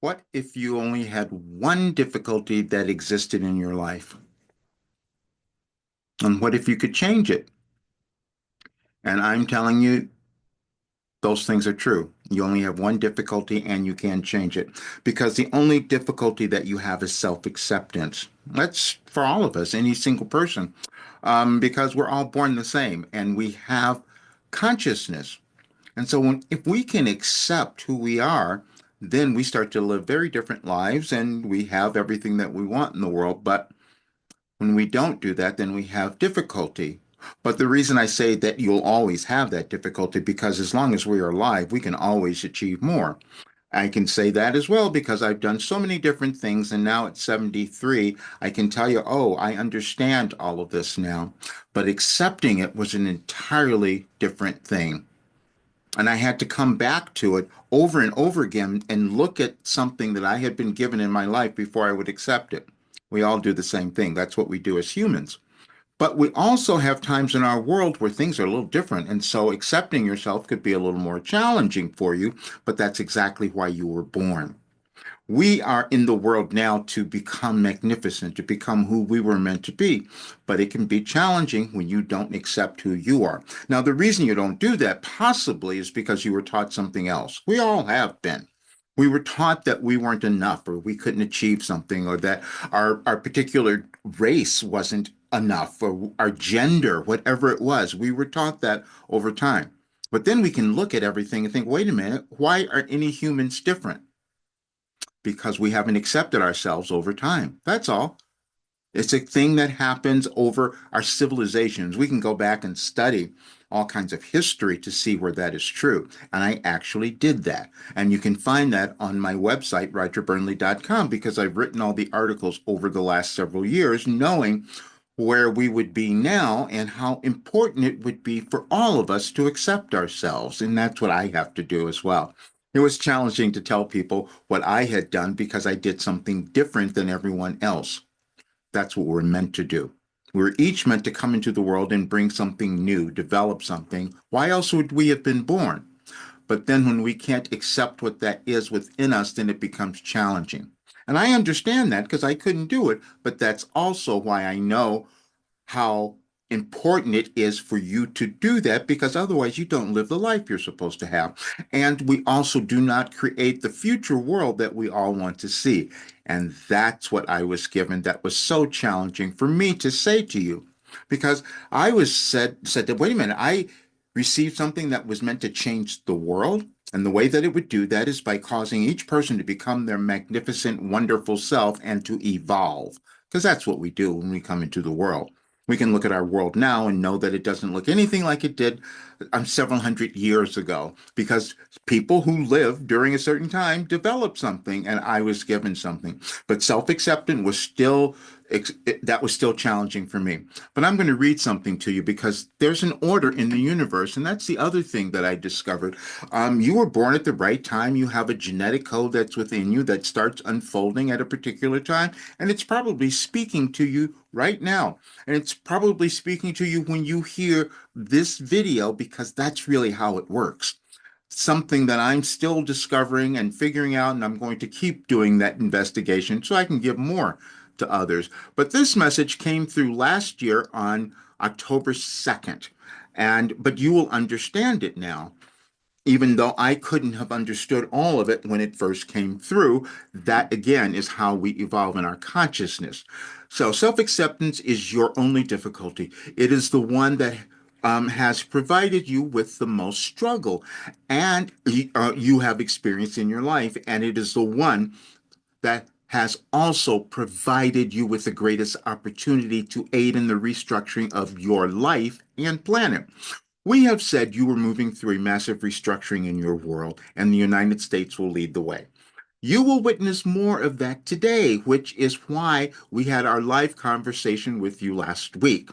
What if you only had one difficulty that existed in your life? And what if you could change it? And I'm telling you, those things are true. You only have one difficulty and you can change it because the only difficulty that you have is self-acceptance. That's for all of us, any single person, because we're all born the same and we have consciousness. And so if we can accept who we are, then we start to live very different lives and we have everything that we want in the world. But when we don't do that, then we have difficulty. But the reason I say that you'll always have that difficulty because as long as we are alive, we can always achieve more. I can say that as well because I've done so many different things, and now at 73, I can tell you, oh, I understand all of this now. But accepting it was an entirely different thing. And I had to come back to it over and over again and look at something that I had been given in my life before I would accept it. We all do the same thing. That's what we do as humans. But we also have times in our world where things are a little different. And so accepting yourself could be a little more challenging for you, but that's exactly why you were born. We are in the world now to become magnificent, to become who we were meant to be. But it can be challenging when you don't accept who you are. Now, the reason you don't do that possibly is because you were taught something else. We all have been. We were taught that we weren't enough or we couldn't achieve something or that our particular race wasn't enough or our gender, whatever it was. We were taught that over time. But then we can look at everything and think, wait a minute, why are any humans different? Because we haven't accepted ourselves over time. That's all. It's a thing that happens over our civilizations. We can go back and study all kinds of history to see where that is true. And I actually did that. And you can find that on my website, rogerburnley.com, because I've written all the articles over the last several years, knowing where we would be now and how important it would be for all of us to accept ourselves. And that's what I have to do as well. It was challenging to tell people what I had done because I did something different than everyone else. That's what we're meant to do. We're each meant to come into the world and bring something new, develop something. Why else would we have been born? But then when we can't accept what that is within us, then it becomes challenging. And I understand that because I couldn't do it, but that's also why I know how important it is for you to do that because otherwise you don't live the life you're supposed to have. And we also do not create the future world that we all want to see. And that's what I was given that was so challenging for me to say to you because I was said that, wait a minute, I received something that was meant to change the world. And the way that it would do that is by causing each person to become their magnificent, wonderful self and to evolve. Because that's what we do when we come into the world. We can look at our world now and know that it doesn't look anything like it did several hundred years ago because people who lived during a certain time developed something and I was given something. But self-acceptance was still that was still challenging for me. But I'm going to read something to you because there's an order in the universe, and that's the other thing that I discovered. You were born at the right time. You have a genetic code that's within you that starts unfolding at a particular time, and it's probably speaking to you right now. And it's probably speaking to you when you hear this video because that's really how it works. Something that I'm still discovering and figuring out, and I'm going to keep doing that investigation so I can give more to others. But this message came through last year on October 2nd. But you will understand it now. Even though I couldn't have understood all of it when it first came through, that again is how we evolve in our consciousness. So self-acceptance is your only difficulty. It is the one that has provided you with the most struggle and you have experienced in your life. And it is the one that has also provided you with the greatest opportunity to aid in the restructuring of your life and planet. We have said you were moving through a massive restructuring in your world, and the United States will lead the way. You will witness more of that today, which is why we had our live conversation with you last week.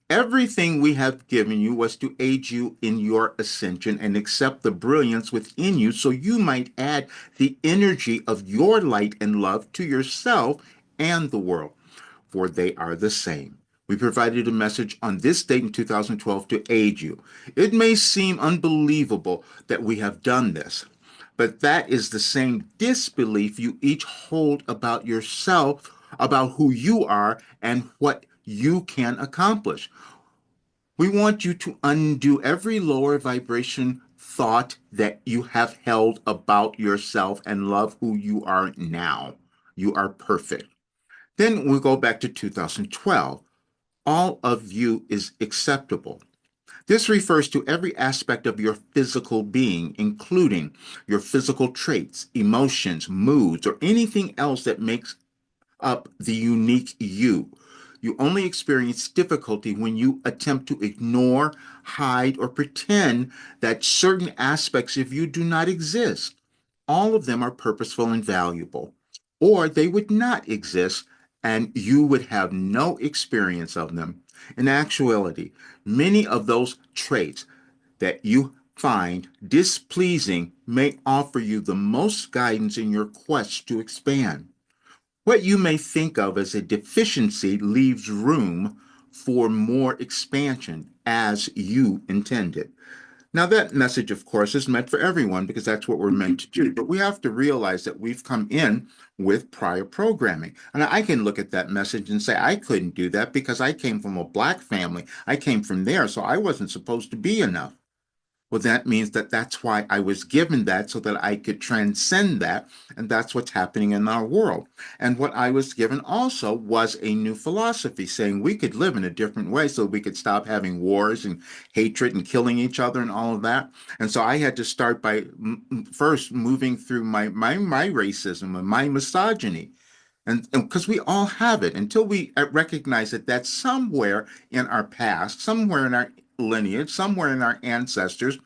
Everything we have given you was to aid you in your ascension and accept the brilliance within you so you might add the energy of your light and love to yourself and the world, for they are the same. We provided a message on this date in 2012 to aid you. It may seem unbelievable that we have done this, But that is the same disbelief you each hold about yourself, about who you are, and what you can accomplish. We want you to undo every lower vibration thought that you have held about yourself and love who you are now. You are perfect. Then we go back to 2012. All of you is acceptable. This refers to every aspect of your physical being, including your physical traits, emotions, moods, or anything else that makes up the unique you. You only experience difficulty when you attempt to ignore, hide, or pretend that certain aspects of you do not exist. All of them are purposeful and valuable, or they would not exist and you would have no experience of them. In actuality, many of those traits that you find displeasing may offer you the most guidance in your quest to expand. What you may think of as a deficiency leaves room for more expansion as you intended. Now, that message, of course, is meant for everyone because that's what we're meant to do. But we have to realize that we've come in with prior programming. And I can look at that message and say, I couldn't do that because I came from a black family. I came from there, so I wasn't supposed to be enough. Well, that means that that's why I was given that so that I could transcend that. And that's what's happening in our world. And what I was given also was a new philosophy saying we could live in a different way so we could stop having wars and hatred and killing each other and all of that. And so I had to start by first moving through my racism and my misogyny. And because we all have it until we recognize that that's somewhere in our past, somewhere in our lineage, somewhere in our ancestors,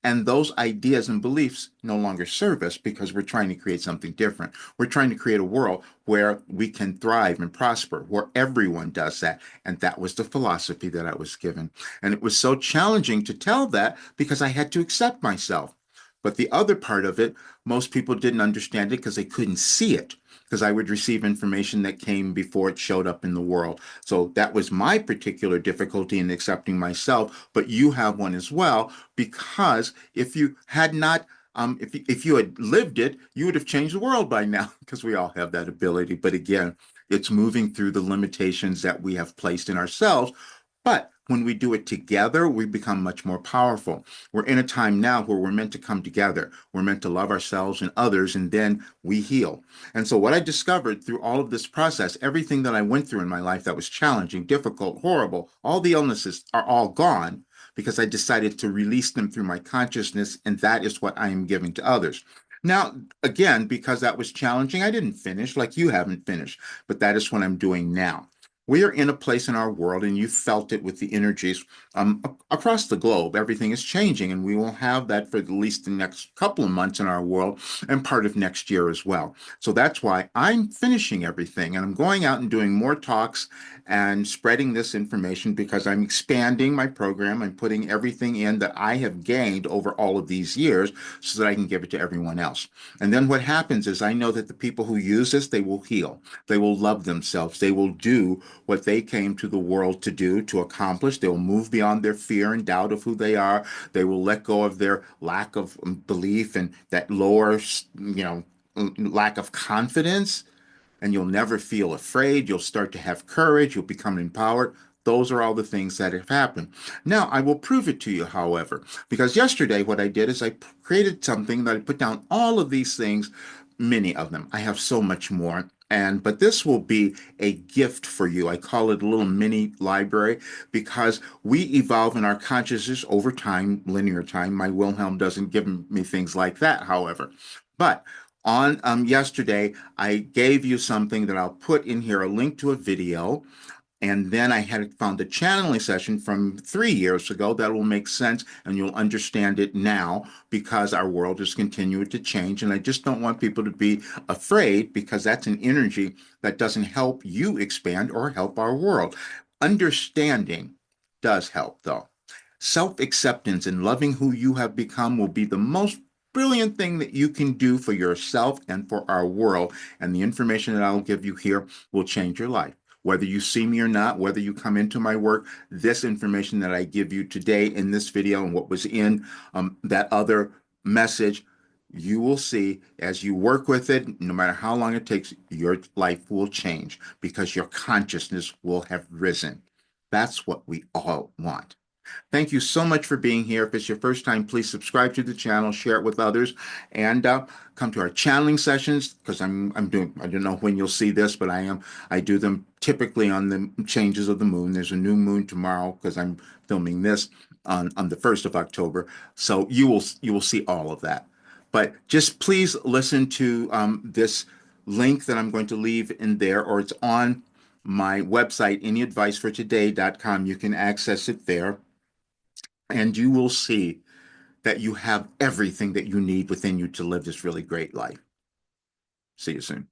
and those ideas and beliefs no longer serve us because we're trying to create something different. We're trying to create a world where we can thrive and prosper, where everyone does that. And that was the philosophy that I was given. And it was so challenging to tell that because I had to accept myself. But the other part of it, most people didn't understand it because they couldn't see it because I would receive information that came before it showed up in the world. So that was my particular difficulty in accepting myself, but you have one as well, because if you had not, if you had lived it, you would have changed the world by now, because we all have that ability. But again, it's moving through the limitations that we have placed in ourselves. But when we do it together, we become much more powerful. We're in a time now where we're meant to come together. We're meant to love ourselves and others, and then we heal. And so, what I discovered through all of this process, everything that I went through in my life that was challenging, difficult, horrible, all the illnesses are all gone because I decided to release them through my consciousness, and that is what I am giving to others. Now, again, because that was challenging, I didn't finish like you haven't finished, but that is what I'm doing now. We are in a place in our world, and you felt it with the energies across the globe. Everything is changing, and we will have that for at least the next couple of months in our world and part of next year as well. So that's why I'm finishing everything, and I'm going out and doing more talks and spreading this information because I'm expanding my program. I'm putting everything in that I have gained over all of these years so that I can give it to everyone else. And then what happens is I know that the people who use this, they will heal. They will love themselves. They will do what they came to the world to do, to accomplish. They will move beyond their fear and doubt of who they are. They will let go of their lack of belief and that lower, lack of confidence, and you'll never feel afraid. You'll start to have courage. You'll become empowered. Those are all the things that have happened. Now, I will prove it to you, however, because yesterday what I did is I created something that I put down all of these things, many of them. I have so much more. But this will be a gift for you. I call it a little mini library because we evolve in our consciousness over time, linear time. My Wilhelm doesn't give me things like that, however. But on yesterday, I gave you something that I'll put in here, a link to a video. And then I had found a channeling session from 3 years ago that will make sense and you'll understand it now because our world is continuing to change. And I just don't want people to be afraid because that's an energy that doesn't help you expand or help our world. Understanding does help, though. Self acceptance and loving who you have become will be the most brilliant thing that you can do for yourself and for our world. And the information that I'll give you here will change your life. Whether you see me or not, whether you come into my work, this information that I give you today in this video and what was in that other message you will see as you work with it, no matter how long it takes, your life will change because your consciousness will have risen. That's what we all want. Thank you so much for being here. If it's your first time, please subscribe to the channel, share it with others, and come to our channeling sessions because I'm doing. I don't know when you'll see this, but I am. I do them typically on the changes of the moon. There's a new moon tomorrow because I'm filming this on the 1st of October. So you will see all of that. But just please listen to this link that I'm going to leave in there, or it's on my website, anyadvicefortoday.com. You can access it there and you will see that you have everything that you need within you to live this really great life. See you soon.